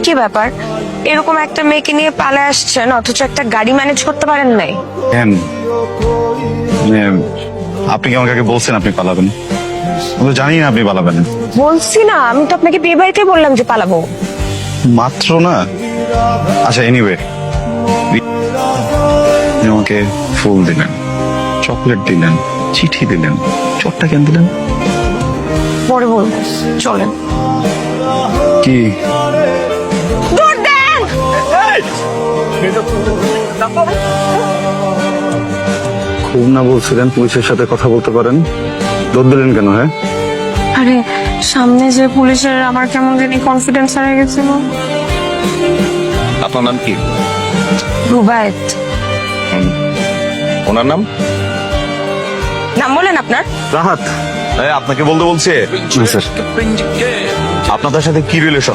কি ব্যাপার, এরকম একটা মেয়েকে নিয়ে পালায় আসছেন অথচ একটা গাড়ি ম্যানেজ করতে পারেন নাই? কেন মানে আপনি কি আমাকে আগে বলছেন আপনি পালাবেন? আমি তো জানি না আপনি পালাবেন। বলছি না, আমি তো আপনাকে বিয়ে বাড়িতে বললাম যে পালাবো। মাত্র না। আচ্ছা এনিওয়ে, আমাকে ফুল দিলেন, চকলেট দিলেন, চিঠি দিলেন, চটটা কেন দিলেন? পরে বলবো, চলেন। কি দৌড় দেন! খুব না বলছিলেন পুলিশের সাথে কথা বলতে পারেন, দৌড় দিলেন কেন? হ্যাঁ আরে সামনে যে পুলিশের আমার কেমন জানি কনফিডেন্স হারিয়ে গেছিল। আপনার নাম কি? রুবায়েত। ওনার নাম? নাম বলেন আপনার। রাহাত। আপনাকে বলতে বলছে জি স্যার। আপনাদের সাথে কি রিলেশন?